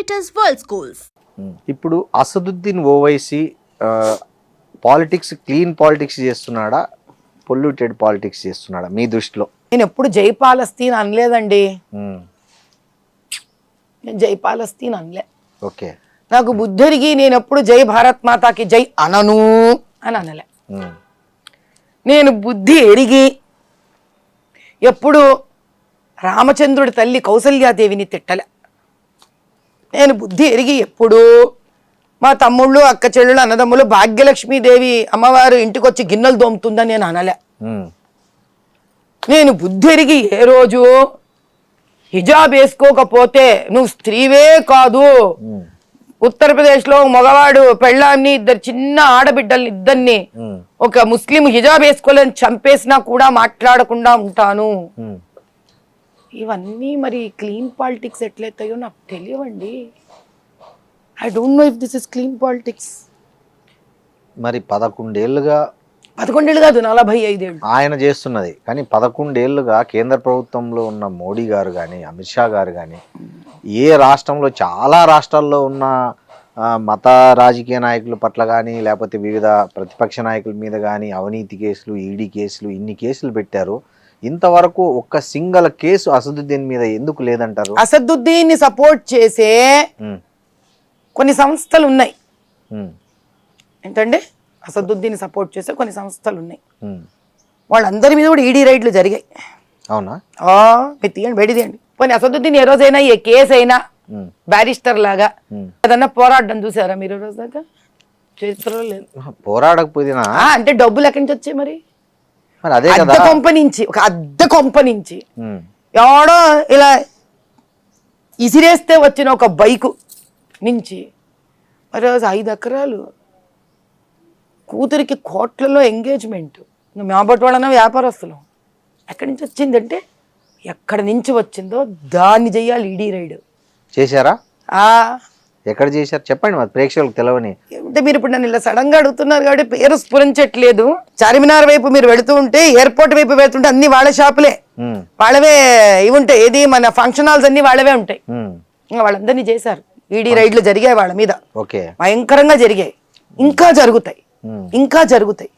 Aequitas World Schools. ఇప్పుడు Asaduddin Owaisi politics clean politics చేస్తున్నాడా, polluted politics చేస్తున్నాడా మీ దృష్టిలో? నేను ఎప్పుడు జై పాలస్తీన్ అనలేదండి. నేను జై పాలస్తీన్ అనలే. ఓకే, నాకు బుద్ధుడికి నేను ఎప్పుడు జై భారత్ మాతాకి జై అనను అని అనలే. నేను బుద్ధి ఎరిగి ఎప్పుడు రామచంద్రుడి తల్లి కౌసల్యాదేవిని తిట్టలే. నేను బుద్ధి ఎరిగి ఎప్పుడు మా తమ్ముళ్ళు అక్క చెల్లెళ్ళు అన్నదమ్ములు భాగ్యలక్ష్మీదేవి అమ్మవారు ఇంటికి వచ్చి గిన్నెలు దోముతుందని నేను అనలే. నేను బుద్ధి ఎరిగి ఏ రోజు హిజాబ్ వేసుకోకపోతే నువ్వు స్త్రీవే కాదు, ఉత్తరప్రదేశ్లో మగవాడు పెళ్ళాన్ని ఇద్దరు చిన్న ఆడబిడ్డల్ని ఇద్దరిని ఒక ముస్లిం హిజాబ్ వేసుకోలేని చంపేసినా కూడా మాట్లాడకుండా ఉంటాను. ఇవన్నీ మరి క్లీన్ పాలిటిక్స్ ఎట్లయితాయో నాకు తెలియవండి. I don't know if this is clean politics. మరి 11 ఏళ్ళుగా 11 ఏళ్ళు కాదు 45 ఏళ్ళు ఆయన చేస్తున్నది. కానీ 11 ఏళ్ళుగా కేంద్ర ప్రభుత్వంలో ఉన్న మోడీ గారు కానీ అమిత్ షా గారు కానీ ఏ రాష్ట్రంలో, చాలా రాష్ట్రాల్లో ఉన్న మత రాజకీయ నాయకుల పట్ల కానీ లేకపోతే వివిధ ప్రతిపక్ష నాయకుల మీద కానీ అవినీతి కేసులు, ఈడీ కేసులు, ఇన్ని కేసులు పెట్టారు. ఇంతవరకు ఒక్క సింగల్ కేసు అసదుద్దీన్ మీద ఎందుకు లేదంటారు? అసదుద్దీన్ ని సపోర్ట్ చేసే కొన్ని సంస్థలు ఉన్నాయి. ఏంటంటే అసదుద్దీన్ సపోర్ట్ చేసే కొన్ని సంస్థలు ఉన్నాయి. వాళ్ళందరి మీద కూడా ఈడీ రైడ్లు జరిగాయి. అవునా? మీరు తీయండి, బయట తీయండి. కొన్ని అసదుద్దీన్ ఏ రోజైనా ఏ కేసు అయినా బ్యారిస్టర్ లాగా ఏదన్నా పోరాడడం చూసారా మీరు? రోజు దాకా చరిత్రలో లేదు. పోరాడకపోయినా అంటే డబ్బులు ఎక్కడి నుంచి వచ్చాయి మరి? అదే అద్దె కొంప నుంచి, ఒక అద్దె కొంప నుంచి ఎవడో ఇలా ఇసిరేస్తే వచ్చిన ఒక బైకు నుంచి మరి 5 ఎకరాలు కూతురికి కోట్లలో ఎంగేజ్మెంట్. మేబట్టి వాళ్ళన వ్యాపారస్తులు. ఎక్కడి నుంచి వచ్చిందంటే ఎక్కడి నుంచి వచ్చిందో దాన్ని చెయ్యాలి ఈడీ రైడ్. చేశారా? ఎక్కడ చేశారు చెప్పండి, మరి ప్రేక్షకులకు తెలవని. అంటే మీరు ఇప్పుడు నన్ను ఇలా సడన్ గా అడుగుతున్నారు కాబట్టి పేరు స్ఫురించట్లేదు. చార్మినార్ వైపు మీరు వెళుతూ ఉంటే, ఎయిర్పోర్ట్ వైపు వెళ్తుంటే అన్ని వాళ్ళ షాపులే, వాళ్ళవే ఇవి ఉంటాయి. ఏది మన ఫంక్షన్ హాల్స్ అన్ని వాళ్ళవే ఉంటాయి. వాళ్ళందరినీ చేశారు. ఈడీ రైడ్లు జరిగాయి వాళ్ళ మీద, భయంకరంగా జరిగాయి. ఇంకా జరుగుతాయి, ఇంకా జరుగుతాయి.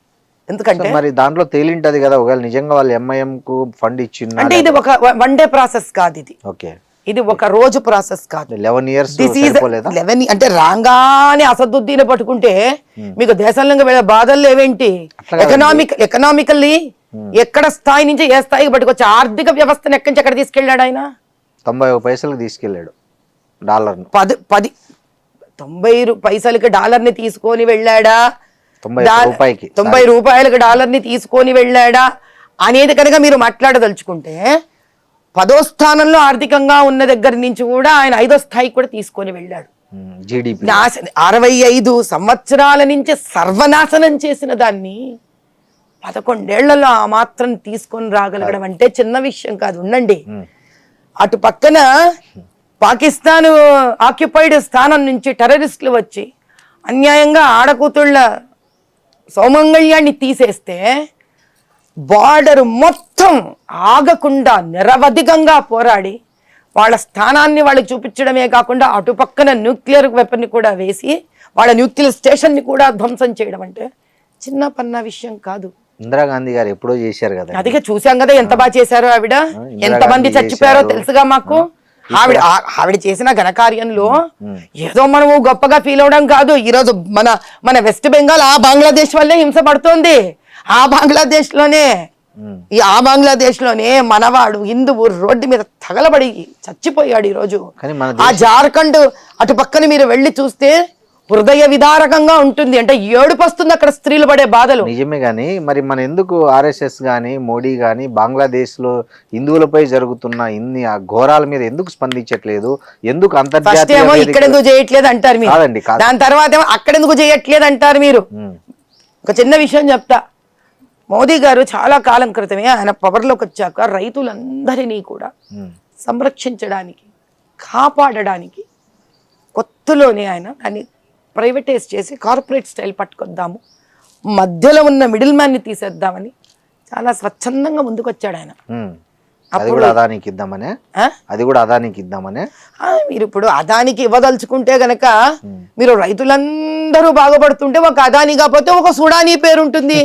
ఎందుకంటే మరి దాంట్లో తేలింటది కదా, ఒకవేళ నిజంగా వాళ్ళు ఎంఐఎం కు ఫండ్ ఇచ్చింది అంటే ఇది ఒక వన్ డే ప్రాసెస్ కాదు. ఇది ఓకే, ఇది ఒక రోజు ప్రాసెస్ కాదు. 11 years 11 అంటే రాగానే అసదుద్దీన్ పట్టుకుంటే మీకు దేశంలో వెళ్ళే బాధలు ఏవేంటి? ఎకనామికల్లీ ఎక్కడ స్థాయి నుంచి ఏ స్థాయికి పట్టుకొచ్చి ఆర్థిక వ్యవస్థను ఎక్కడి నుంచి ఎక్కడ తీసుకెళ్ళాడు ఆయన? 91 పైసలకు తీసుకెళ్ళాడు డాలర్. 90 పైసలకి డాలర్ ని తీసుకొని వెళ్ళాడా? 90 రూపాయలకి డాలర్ ని తీసుకొని వెళ్ళాడా అనేది కనుక మీరు మాట్లాడదలుచుకుంటే 10వ స్థానంలో ఆర్థికంగా ఉన్న దగ్గర నుంచి కూడా ఆయన 5వ స్థాయికి కూడా తీసుకొని వెళ్ళాడు. 65 సంవత్సరాల నుంచి సర్వనాశనం చేసిన దాన్ని 11 ఏళ్లలో ఆ మాత్రం తీసుకొని రాగలగడం అంటే చిన్న విషయం కాదు. ఉండండి, అటు పక్కన పాకిస్తాన్ ఆక్యుపైడ్ స్థానం నుంచి టెర్రరిస్టులు వచ్చి అన్యాయంగా ఆడకూతుళ్ళ సౌమంగళ్యాన్ని తీసేస్తే బార్డర్ మొత్తం ఆగకుండా నిరవధికంగా పోరాడి వాళ్ళ స్థానాన్ని వాళ్ళకి చూపించడమే కాకుండా అటు పక్కన న్యూక్లియర్ వెపన్ని కూడా వేసి వాళ్ళ న్యూక్లియర్ స్టేషన్ ని కూడా ధ్వంసం చేయడం అంటే చిన్న పన్న విషయం కాదు. ఇందిరాగాంధీ గారు ఎప్పుడో చేశారు కదా, అదిగా చూసాం కదా ఎంత బాగా చేశారో. ఆవిడ ఎంతమంది చచ్చిపోయారో తెలుసుగా మాకు. ఆవిడ చేసిన ఘనకార్యంలో ఏదో మనము గొప్పగా ఫీల్ అవడం కాదు. ఈరోజు మన వెస్ట్ బెంగాల్ ఆ బంగ్లాదేశ్ వల్లే హింస పడుతోంది. ఆ బంగ్లాదేశ్ లోనే మనవాడు హిందువు రోడ్డు మీద తగలబడి చచ్చిపోయాడు ఈరోజు. ఆ జార్ఖండ్ అటు పక్కన మీరు వెళ్ళి చూస్తే హృదయ విదారకంగా ఉంటుంది. అంటే ఏడుపు వస్తుంది అక్కడ స్త్రీలు పడే బాధలు. నిజమే గానీ మరి మన ఎందుకు ఆర్ఎస్ఎస్ గానీ మోడీ గానీ బంగ్లాదేశ్ లో హిందువులపై జరుగుతున్న ఇన్ని ఘోరాల మీద ఎందుకు స్పందించట్లేదు? ఎందుకు అంతర్జాతీయ ఇక్కడ ఎందుకు చేయట్లేదు అంటారు మీరు, దాని తర్వాత ఏమో అక్కడ ఎందుకు చేయట్లేదు అంటారు మీరు. ఒక చిన్న విషయం చెప్తా. మోదీ గారు చాలా కాలం క్రితమే ఆయన పవర్లోకి వచ్చాక రైతులందరినీ కూడా సంరక్షించడానికి, కాపాడడానికి కొత్తలోనే ఆయన దాన్ని ప్రైవేటైజ్ చేసి కార్పొరేట్ స్టైల్ పట్టుకొద్దాము, మధ్యలో ఉన్న మిడిల్ మ్యాన్ని తీసేద్దామని చాలా స్వచ్ఛందంగా ముందుకు వచ్చాడు ఆయన. అది కూడా అదానికి ఇద్దామనే అది కూడా అదానికి ఇద్దామనే మీరు ఇప్పుడు అదానికి ఇవ్వదలుచుకుంటే గనక మీరు రైతులందరూ బాగుపడుతుంటే ఒక అదాని కాకపోతే ఒక సుడానీ పేరు ఉంటుంది.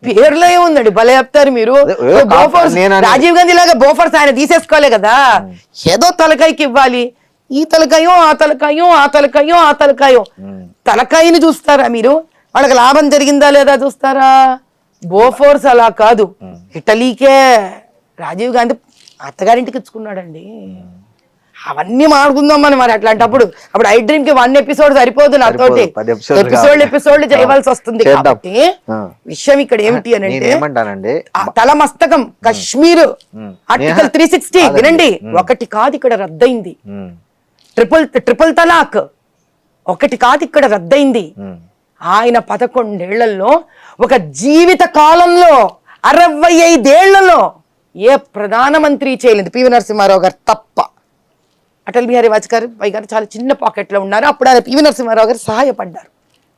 పేర్లో ఏముందండి, భలే చెప్తారు మీరు. రాజీవ్ గాంధీ లాగా బోఫర్స్ ఆయన తీసేసుకోలే కదా, ఏదో తలకాయకి ఇవ్వాలి. ఈ తలకాయో ఆ తలకాయో ఆ తలకాయో ఆ తలకాయో, తలకాయని చూస్తారా మీరు? వాళ్ళకి లాభం జరిగిందా లేదా చూస్తారా? బోఫోర్స్ అలా కాదు, ఇటలీకే రాజీవ్ గాంధీ అత్తగారింటికి ఇచ్చుకున్నాడండి. అవన్నీ మాట్లాడుకుందాం మనం. మరి అట్లాంటప్పుడు అప్పుడు ఐ డ్రీమ్ కి 1 ఎపిసోడ్ సరిపోదు, నాతోటి ఎపిసోడ్లు చేయవలసి వస్తుంది. కాబట్టి విషయం ఇక్కడ ఏమిటి అని అంటే, తల మస్తకం కశ్మీర్ ఆర్టికల్ 360 వినండి, ఒకటి కాదు ఇక్కడ రద్దయింది. ట్రిపుల్ తలాక్ ఒకటి కాదు ఇక్కడ రద్దయింది. ఆయన 11 ఏళ్లలో, ఒక జీవిత కాలంలో 65 ఏళ్లలో ఏ ప్రధానమంత్రి చేయలేదు, పివి నరసింహారావు గారు తప్ప. అటల్ బిహారీ వాజ్పేయి గారు చాలా చిన్న పాకెట్లో ఉన్నారు, అప్పుడు ఆయన పివి నరసింహారావు గారు సహాయపడ్డారు.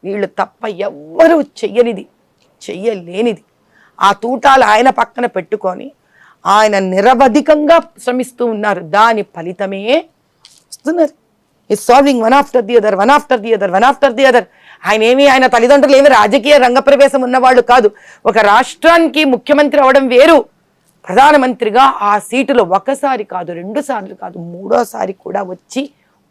వీళ్ళు తప్ప ఎవ్వరూ చెయ్యలేనిది ఆ తూటాలు ఆయన పక్కన పెట్టుకొని ఆయన నిరవధికంగా శ్రమిస్తూ ఉన్నారు. దాని ఫలితమే వస్తున్నారు. Is solving one after the other, one after the other, one after the other. ఆయన తల్లిదండ్రులు ఏమి రాజకీయ రంగప్రవేశం ఉన్నవాళ్ళు కాదు. ఒక రాష్ట్రానికి ముఖ్యమంత్రి అవడం వేరు, ప్రధానమంత్రిగా ఆ సీటులో ఒకసారి కాదు, 2 సార్లు కాదు, 3వ కూడా వచ్చి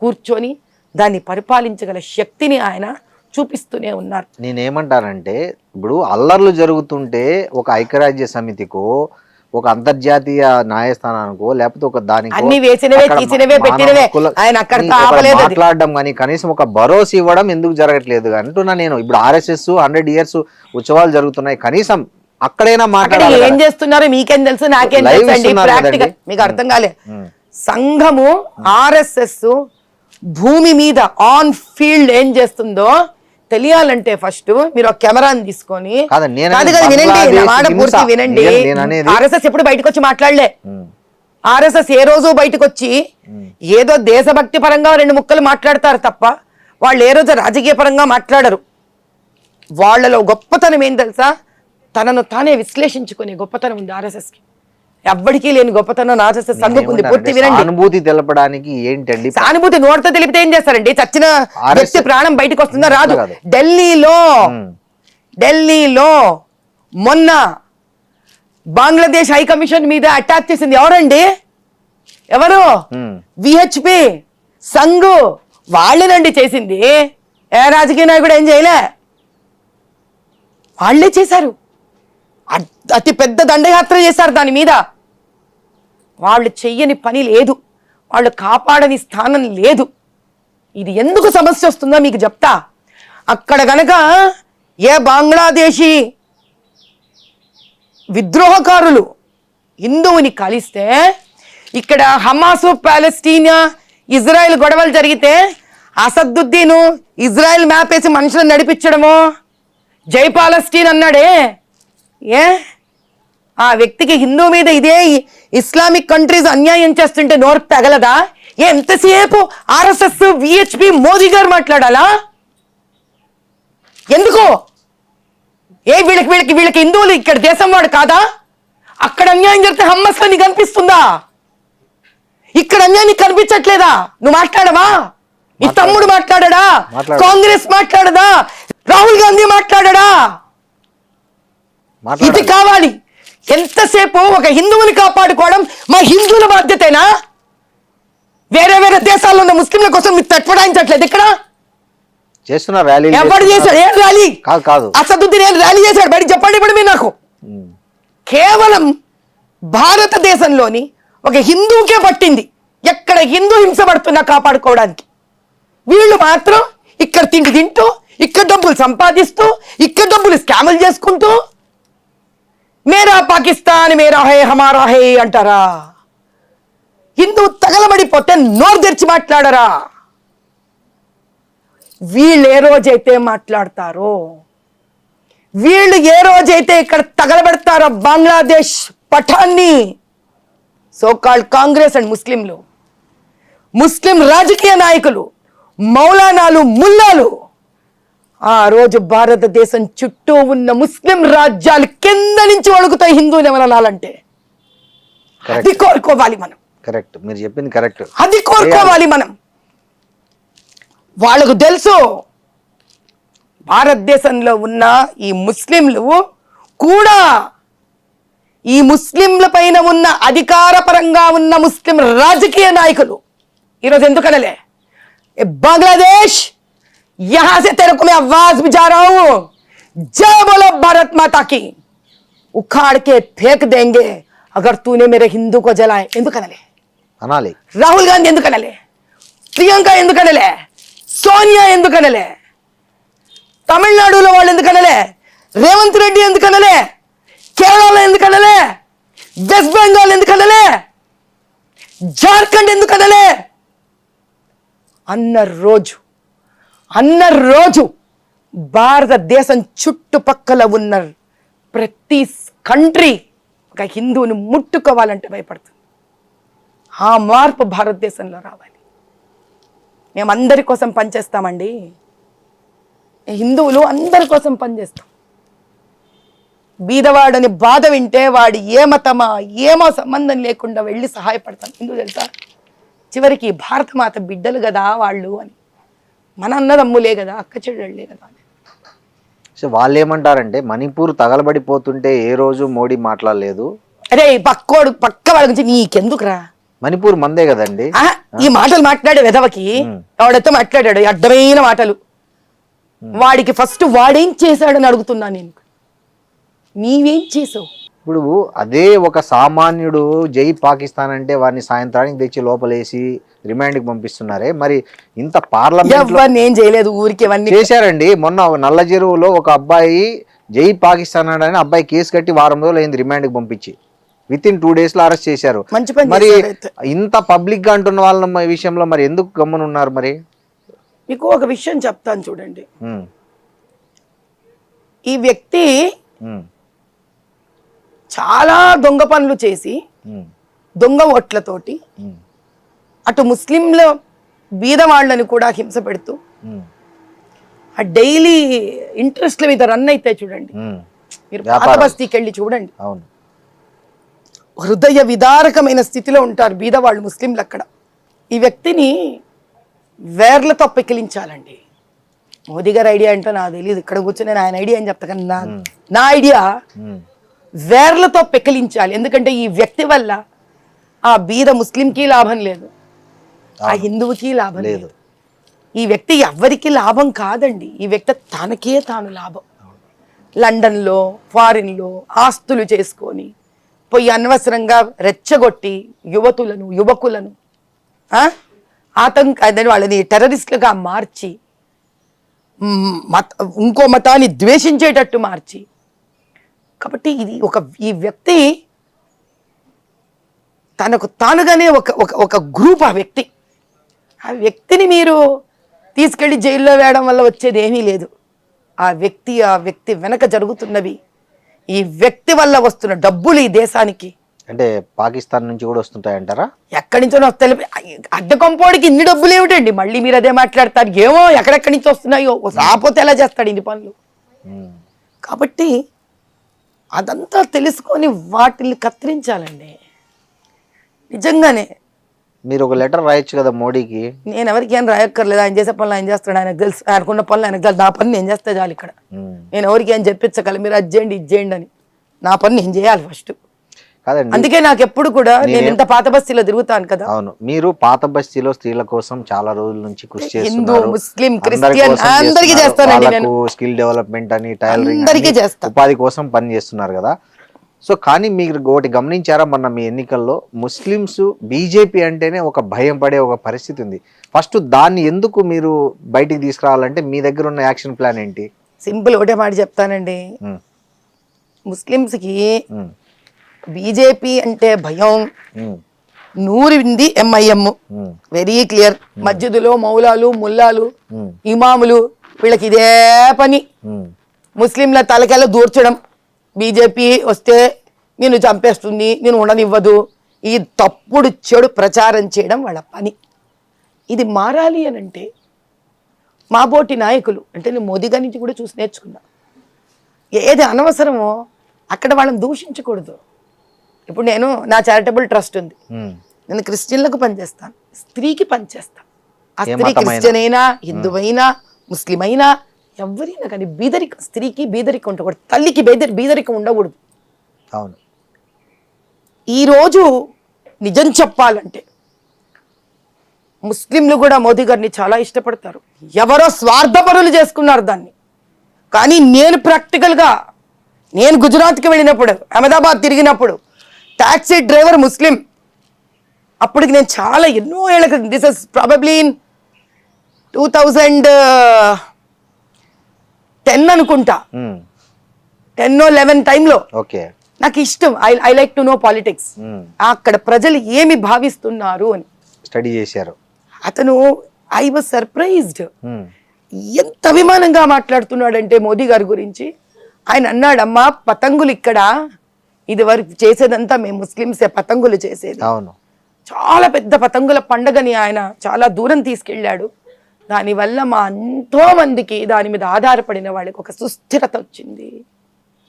కూర్చొని దాన్ని పరిపాలించగల శక్తిని ఆయన చూపిస్తూనే ఉన్నారు. నేనేమంటానంటే, ఇప్పుడు అల్లర్లు జరుగుతుంటే ఒక ఐక్యరాజ్య సమితికో, ఒక అంతర్జాతీయ న్యాయస్థానానికో, లేకపోతే ఒక దానికి మాట్లాడడం కానీ కనీసం ఒక భరోసా ఇవ్వడం ఎందుకు జరగట్లేదు అంటున్నా నేను. ఇప్పుడు RSS 100 years ఉత్సవాలు జరుగుతున్నాయి, కనీసం అక్కడైనా మాట్లాడాలి. ఏం చేస్తున్నారు మీకేం తెలుసు, నాకేం తెలుసు అండి. ప్రాక్టికల్ మీకు అర్థం కాలే. సంఘము RSS భూమి మీద ఆన్ ఫీల్డ్ ఏం చేస్తుందో తెలియాలంటే ఫస్ట్ మీరు ఒక కెమెరాని తీసుకొని, వినండి. RSS ఎప్పుడు బయటకు వచ్చి మాట్లాడలే. RSS ఏ రోజు బయటకు వచ్చి ఏదో దేశభక్తి పరంగా 2 ముక్కలు మాట్లాడతారు తప్ప వాళ్ళు ఏ రోజు రాజకీయ పరంగా మాట్లాడరు. వాళ్ళలో గొప్పతనం ఏం తెలుసా, తనను తానే విశ్లేషించుకునే గొప్పతనం ఉంది RSS కి. ఎవ్వడికి లేని గొప్పతనం RSS సంఘకుంది. పూర్తి వినండి. అనుభూతి తెలపడానికి ఏంటండి? సానుభూతి నోటితో తెలిపితే ఏం చేస్తారండి? చచ్చిన వ్యక్తి ప్రాణం బయటకు వస్తుందా? రాదు. ఢిల్లీలో మొన్న బంగ్లాదేశ్ హై కమిషన్ మీద అటాక్ చేసింది ఎవరండి? ఎవరు? VHP సంఘ్ వాళ్ళేనండి చేసింది. ఏ రాజకీయ నాయకుడు ఏం చేయలే, వాళ్ళే చేశారు. అతి పెద్ద దండయాత్ర చేశారు దాని మీద. వాళ్ళు చెయ్యని పని లేదు, వాళ్ళు కాపాడని స్థానం లేదు. ఇది ఎందుకు సమస్య వస్తుందో మీకు చెప్తా. అక్కడ గనక ఏ బంగ్లాదేశీ విద్రోహకారులు హిందువుని కలిస్తే, ఇక్కడ హమాసు పాలస్తీనా ఇజ్రాయెల్ గొడవలు జరిగితే అసదుద్దీన్ ఇజ్రాయెల్ మ్యాప్ వేసి మనుషులను నడిపించడమో, జై పాలస్తీన్ అన్నాడే, ఆ వ్యక్తికి హిందూ మీద ఇదే ఇస్లామిక్ కంట్రీస్ అన్యాయం చేస్తుంటే నోరు తగలదా? ఎంతసేపు RSS VHP మోదీ గారు మాట్లాడాలా? ఎందుకు? వీళ్ళకి హిందువులు ఇక్కడ దేశం వాడు కాదా? అక్కడ అన్యాయం జరిగితే హమ్మస్ లో నీకు కనిపిస్తుందా? ఇక్కడ అన్యాయం కనిపించట్లేదా? నువ్వు మాట్లాడవా? ఈ తమ్ముడు మాట్లాడడా? కాంగ్రెస్ మాట్లాడదా? రాహుల్ గాంధీ మాట్లాడడా? ఇది కావాలి. ఎంతసేపు ఒక హిందువుని కాపాడుకోవడం మా హిందువుల బాధ్యతేనా? వేరే దేశాల్లో ఉన్న ముస్లింల కోసం మీరు తట్టుపడాయించట్లేదు. ఇక్కడ చేస్తున్న ర్యాలీ ఎవరు చేశాడు? ఏం ర్యాలీ? కాదు, అసదుద్దీన్ ఏం ర్యాలీ చేశాడు? బయట చెప్పండి ఇప్పుడు మీరు నాకు. కేవలం భారతదేశంలోని ఒక హిందువుకే పట్టింది, ఎక్కడ హిందూ హింసపడుతున్నా కాపాడుకోవడానికి. వీళ్ళు మాత్రం ఇక్కడ తిండి తింటూ, ఇక్కడ డబ్బులు సంపాదిస్తూ, ఇక్కడ డబ్బులు స్కాములు చేసుకుంటూ, మేరా పాకిస్తాన్ మేరా హే హమారా హే అంటారా? హిందూ తగలబడిపోతే నోరు తెరిచి మాట్లాడరా? వీళ్ళు ఏ రోజైతే మాట్లాడతారో, వీళ్ళు ఏ రోజైతే ఇక్కడ తగలబెడతారో బంగ్లాదేశ్ పఠాన్ని, సోకాల్డ్ కాంగ్రెస్ అండ్ ముస్లిం రాజకీయ నాయకులు, మౌలానాలు, ముల్లాలు, ఆ రోజు భారతదేశం చుట్టూ ఉన్న ముస్లిం రాజ్యాలు కింద నుంచి వణుకుతాయి హిందూ నివరణాలంటే. అది కోరుకోవాలి మనం. కరెక్ట్, మీరు చెప్పింది కరెక్ట్. అది కోరుకోవాలి మనం. వాళ్ళకు తెలుసు భారతదేశంలో ఉన్న ఈ ముస్లింలు కూడా, ఈ ముస్లింల పైన ఉన్న అధికారపరంగా ఉన్న ముస్లిం రాజకీయ నాయకులు ఈరోజు ఎందుకనలే बांग्लादेश यहां से तेरे को मैं आवाज भी जा रहा हूं, जय बोलो भारत माता की, उखाड़ के फेंक देंगे अगर तूने मेरे हिंदू को जलाए. ఎందుకనలే అనాలి? రాహుల్ గాంధీ ఎందుకనలే? ప్రియాంక ఎందుకనలే? సోనియా ఎందుకనలే? తమిళనాడులో వాళ్ళు ఎందుకనలే? రేవంత్ రెడ్డి ఎందుకనలే? కేరళలో ఎందుకనలే? వెస్ట్ బెంగాల్ ఎందుకనలే? జార్ఖండ్ ఎందుకనలే? అన్న రోజు భారతదేశం చుట్టుపక్కల ఉన్న ప్రతి కంట్రీ ఒక హిందువుని ముట్టుకోవాలంటే భయపడుతుంది. ఆ మార్పు భారతదేశంలో రావాలి. మేము అందరి కోసం పనిచేస్తామండి. హిందువులు అందరి కోసం పనిచేస్తాం. బీదవాడని బాధ వింటే వాడు ఏ మతమా ఏమో సంబంధం లేకుండా వెళ్ళి సహాయపడతాం. ఎందుకు తెలుసా? చివరికి భారతమాత బిడ్డలు కదా వాళ్ళు అని, మన అన్నదమ్ములే కదా, అక్క చెల్లెళ్ళే కదా అని. సో వాళ్ళు ఏమంటారంటే మణిపూర్ తగలబడిపోతుంటే ఏ రోజు మోడీ మాట్లాడలేదు. అరే పక్క వాళ్ళ గురించి నీకెందుకురా? మణిపూర్ మందే కదండి. ఈ మాటలు మాట్లాడే వెధవకి ఎవడైతే మాట్లాడాడు అడ్డమైన మాటలు, వాడికి ఫస్ట్ వాడేం చేశాడని అడుగుతున్నా నేను. నీవేం చేసావు? ఇప్పుడు అదే ఒక సామాన్యుడు జై పాకిస్తాన్ అంటే వాడిని సాయంత్రానికి తెచ్చి లోపలేసి రిమాండ్కి పంపిస్తున్నారే, మరి ఇంత పార్లమెంట్ ఏం చేయలేదు, ఊరికి చేశారండి. మొన్న నల్ల చెరువులో ఒక అబ్బాయి జై పాకిస్తాన్ అని అబ్బాయి కేసు కట్టి వారం రోజులు అయింది రిమాండ్కి పంపించి, విత్ ఇన్ 2 days లో అరెస్ట్ చేశారు. మరి ఇంత పబ్లిక్ గా అంటున్న వాళ్ళ విషయంలో మరి ఎందుకు గమ్మునున్నారు? మరి మీకు ఒక విషయం చెప్తాను చూడండి. ఈ వ్యక్తి చాలా దొంగ పనులు చేసి దొంగ ఓట్లతోటి అటు ముస్లింల బీద వాళ్ళని కూడా హింస పెడుతూ ఆ డైలీ ఇంట్రెస్ట్ల మీద రన్ అయితే చూడండి. మీరు పాత బస్తీకి వెళ్ళి చూడండి, హృదయ విదారకమైన స్థితిలో ఉంటారు బీదవాళ్ళు ముస్లింలు అక్కడ. ఈ వ్యక్తిని వేర్లతో పెకిలించాలండి. మోదీ గారి ఐడియా అంటే నాకు తెలియదు, ఇక్కడ కూర్చొని నేను ఆయన ఐడియా అని చెప్తా, కానీ నా ఐడియా వేర్లతో పెకిలించాలి. ఎందుకంటే ఈ వ్యక్తి వల్ల ఆ బీద ముస్లింకి లాభం లేదు, ఆ హిందువుకి లాభం లేదు. ఈ వ్యక్తి ఎవ్వరికి లాభం కాదండి, ఈ వ్యక్తి తనకే తాను లాభం. లండన్లో ఫారిన్లో ఆస్తులు చేసుకొని పోయి అనవసరంగా రెచ్చగొట్టి యువకులను వాళ్ళని టెర్రరిస్టులుగా మార్చి ఇంకో మతాన్ని ద్వేషించేటట్టు మార్చి. కాబట్టి ఈ వ్యక్తి తనకు తానుగానే ఒక గ్రూప్. ఆ వ్యక్తిని మీరు తీసుకెళ్లి జైల్లో వేయడం వల్ల వచ్చేది ఏమీ లేదు. ఆ వ్యక్తి వెనక జరుగుతున్నవి, ఈ వ్యక్తి వల్ల వస్తున్న డబ్బులు ఈ దేశానికి అంటే పాకిస్తాన్ నుంచి కూడా వస్తుంటాయంటారా? ఎక్కడి నుంచో వస్తాయి. అడ్డ కొంపోడికి ఇన్ని డబ్బులు ఏమిటండి? మళ్ళీ మీరు అదే మాట్లాడతారు. ఏమో ఎక్కడెక్కడి నుంచి వస్తున్నాయో, రాకపోతే ఎలా చేస్తాడు ఇన్ని పనులు? కాబట్టి అదంతా తెలుసుకొని వాటిని కత్తిరించాలండి. నిజంగానే మీరు ఒక లెటర్ రాయొచ్చు కదా మోడీకి. నేను ఎవరికి ఏం రాయక్కర్లేదు, ఆయన చేసే పనులు ఆయన చేస్తాడు, ఆయనకు తెలుసు. ఆయనకున్న పనులు ఆయనకు తెలుసు. నా పని నేను చేస్తే చాలు. ఇక్కడ నేను ఎవరికి ఏం చెప్పించగల, మీరు అది చేయండి ఇది చేయండి అని. నా పని నేను చేయాలి ఫస్ట్. కాదండి, అందుకే నాకు ఎప్పుడు కూడా నేను ఇంత పాత బస్తీలో తిరుగుతాను కదా. అవును, మీరు పాత బస్తీలో స్త్రీల కోసం చాలా రోజుల నుంచి కృషి హిందూ చేస్తున్నారు. ముస్లిం క్రిస్టియన్ అందరికీ చేస్తానండి నేను. స్కిల్ డెవలప్మెంట్ అని, టైలరింగ్, అందరికీ చేస్తాను, ఉపాధి కోసం పని చేస్తున్నారు కదా. సో కానీ మీరు ఒకటి గమనించారా, మొన్న మీ ఎన్నికల్లో ముస్లిమ్స్ బీజేపీ అంటేనే ఒక భయం పడే ఒక పరిస్థితి ఉంది. ఫస్ట్ దాన్ని ఎందుకు మీరు బయటికి తీసుకురావాలంటే మీ దగ్గర ఉన్న యాక్షన్ ప్లాన్ ఏంటి? సింపుల్ ఒకటే మాట చెప్తానండి. ముస్లిమ్స్కి బీజేపీ అంటే భయం నూరింది MIM. Very clear. మస్జిదులో మౌలాలు ముల్లాలు ఇమాములు వీళ్ళకి ఇదే పని. ముస్లింల తలకెళ్ళ దూర్చడం, బీజేపీ వస్తే నేను చంపేస్తుంది, నేను ఉండనివ్వదు, ఈ తప్పుడు చెడు ప్రచారం చేయడం వాళ్ళ పని. ఇది మారాలి అని అంటే మా బోటి నాయకులు అంటే నేను మోదీ గారి నుంచి కూడా చూసి నేర్చుకున్నా. ఏది అనవసరమో అక్కడ వాళ్ళని దూషించకూడదు. ఇప్పుడు నేను నా చారిటబుల్ ట్రస్ట్ ఉంది, ఉమ్, నేను క్రిస్టియన్లకు పనిచేస్తాను, స్త్రీకి పనిచేస్తాను. ఆ ఏ స్త్రీ మతమైనా. క్రిస్టియన్ అయినా, హిందువైనా, ముస్లిం అయినా, ఎవరైనా కానీ బీదరికం, స్త్రీకి బీదరికం ఉండకూడదు, తల్లికి బీదరికం ఉండకూడదు. అవును. ఈరోజు నిజం చెప్పాలంటే ముస్లింలు కూడా మోదీ గారిని చాలా ఇష్టపడతారు. ఎవరో స్వార్థపరులు చేసుకున్నారు దాన్ని. కానీ నేను ప్రాక్టికల్గా నేను గుజరాత్కి వెళ్ళినప్పుడు, అహ్మదాబాద్ తిరిగినప్పుడు టాక్సీ డ్రైవర్ ముస్లిం. అప్పటికి నేను చాలా ఎన్నో ఏళ్ళ క్రితం, దిస్ ఇస్ ప్రాబబ్లీ ఇన్ 2010 అనుకుంటా, 10-11 టైంలో. ఓకే. నాకు ఇష్టం, I like to know politics. అక్కడ ప్రజలు ఏమి భావిస్తున్నారు అని స్టడీ చేశారు. అతను, ఐ వాజ్ సర్ప్రైజ్డ్. ఎంత అభిమానంగా మాట్లాడుతున్నాడంటే మోదీ గారి గురించి. ఆయన అన్నాడమ్మా, పతంగులు ఇక్కడ ఇది వరకు చేసేదంతా మేము ముస్లింసే పతంగులు చేసేది. అవును. చాలా పెద్ద పతంగుల పండగని ఆయన చాలా దూరం తీసుకెళ్ళాడు. దానివల్ల మా ఎంతో మందికి దాని మీద ఆధారపడిన వాళ్ళకి ఒక సుస్థిరత వచ్చింది,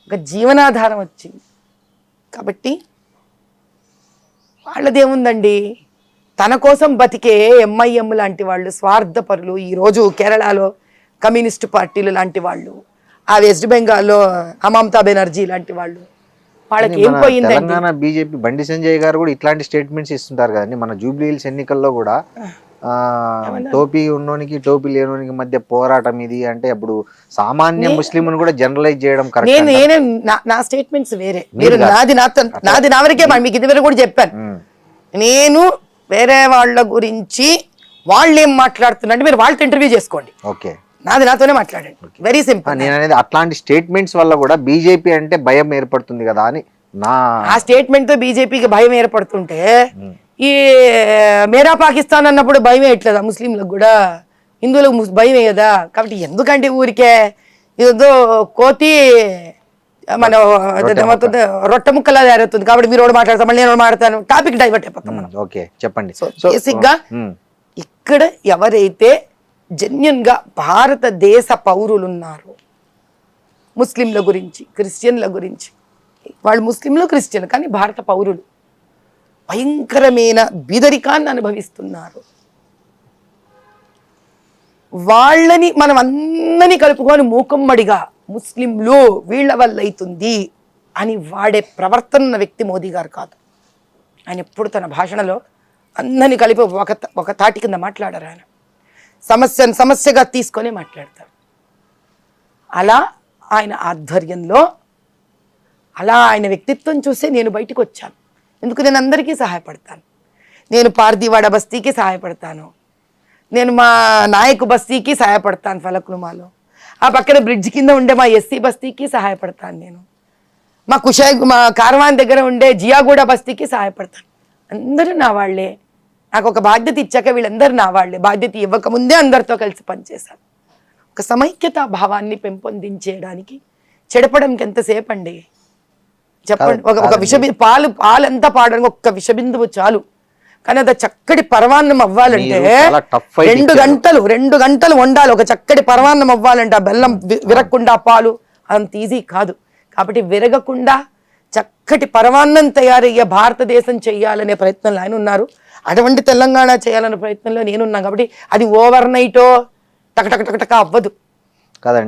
ఒక జీవనాధారం వచ్చింది. కాబట్టి వాళ్ళదేముందండి, తన కోసం బతికే ఎంఐఎం లాంటి వాళ్ళు స్వార్థపరులు. ఈరోజు కేరళలో కమ్యూనిస్టు పార్టీలు లాంటి వాళ్ళు, ఆ వెస్ట్ బెంగాల్లో మమతా బెనర్జీ లాంటి వాళ్ళు, వాళ్ళకి ఏం పోయిందండి? తెలంగాణ బీజేపీ బండి సంజయ్ గారు కూడా ఇట్లాంటి స్టేట్మెంట్స్ ఇస్తుంటారు కదండి. మన జూబ్లీ హిల్స్ ఎన్నికల్లో కూడా టోపీ ఉన్నోనికి టోపీ లేనోనికి మధ్య పోరాటం ఇది అంటే, అప్పుడు సామాన్య ముస్లింను కూడా జనరలైజ్ చేయడం కరెక్ట్. నేనే నా స్టేట్మెంట్స్ వేరే, మీరు నాది నా వరకే, మీకు ఇది వరకు కూడా చెప్పాను. నేను వేరే వాళ్ళ గురించి వాళ్ళు ఏం మాట్లాడుతున్నారంటే మీరు వాళ్ళతో ఇంటర్వ్యూ చేసుకోండి. ఓకే. నాతోనే మాట్లాడండి. Very simple. నేను అనేది అట్లాంటి స్టేట్మెంట్స్ వల్ల కూడా బీజేపీ అంటే భయం ఏర్పడుతుంది కదా అని నా. ఆ స్టేట్మెంట్ తో బీజేపీకి భయం ఏర్పడుతుంటే ఈ మేరా పాకిస్తాన్ అన్నప్పుడు భయం వేయట్లేదా ముస్లింలకు కూడా? హిందువులకు భయం వేయదా? కాబట్టి ఎందుకంటే ఊరికే ఏదో కోతి మన రొట్టె ముక్కలా తయారవుతుంది. కాబట్టి మీరు కూడా మాట్లాడతాం, మళ్ళీ నేను మాట్లాడతాను, టాపిక్ డైవర్ట్ అయిపోతాం మనం. ఓకే, చెప్పండి. బేసిక్ గా ఇక్కడ ఎవరైతే జెన్యున్ గా భారతదేశ పౌరులు ఉన్నారు, ముస్లింల గురించి, క్రిస్టియన్ల గురించి, వాళ్ళు ముస్లింలు క్రిస్టియన్ కానీ భారత పౌరులు భయంకరమైన బీదరికాన్ని అనుభవిస్తున్నారు. వాళ్ళని మనం అందరినీ కలుపుకొని మూకమ్మడిగా ముస్లింలు వీళ్ళ వల్ల అవుతుంది అని వాడే ప్రవర్తన ఉన్న వ్యక్తి మోదీ గారు కాదు. ఆయన ఎప్పుడు తన భాషణలో అందరినీ కలిపి ఒక తాటి కింద మాట్లాడారు. ఆయన సమస్యగా తీసుకొని మాట్లాడతారు. అలా ఆయన ఆధ్వర్యంలో, అలా ఆయన వ్యక్తిత్వం చూసే నేను బయటకు వచ్చాను. ఎందుకు? నేను అందరికీ సహాయపడతాను. నేను పార్దీవాడ బస్తీకి సహాయపడతాను, నేను మా నాయకు బస్తీకి సహాయపడతాను, ఫలక్నుమాలో ఆ పక్కన బ్రిడ్జ్ కింద ఉండే మా ఎస్సీ బస్తీకి సహాయపడతాను, నేను మా కార్వాన్ దగ్గర ఉండే జియాగూడ బస్తీకి సహాయపడతాను. అందరూ నా వాళ్ళే. నాకు ఒక బాధ్యత ఇచ్చాక వీళ్ళందరూ నా వాళ్ళే. బాధ్యత ఇవ్వకముందే అందరితో కలిసి పనిచేశాను. ఒక సమైక్యతా భావాన్ని పెంపొందించేయడానికి చెడపడానికి ఎంతసేపు అండి చెప్పండి? ఒక పాలు ఎంత పాడడానికి ఒక్క విషబిందువు చాలు. కానీ అది చక్కటి పరమాన్నం అవ్వాలంటే 2 గంటలు వండాలి. ఒక చక్కటి పరమాన్నం అవ్వాలంటే ఆ బెల్లం విరగకుండా పాలు అంత ఈజీ కాదు. కాబట్టి విరగకుండా చక్కటి పరమాన్నం తయారయ్యే భారతదేశం చెయ్యాలనే ప్రయత్నంలో ఆయన ఉన్నారు. అటువంటి తెలంగాణ చేయాలనే ప్రయత్నంలో నేనున్నాను. కాబట్టి అది ఓవర్ నైటో టక టక టక టక అవ్వదు కదండి.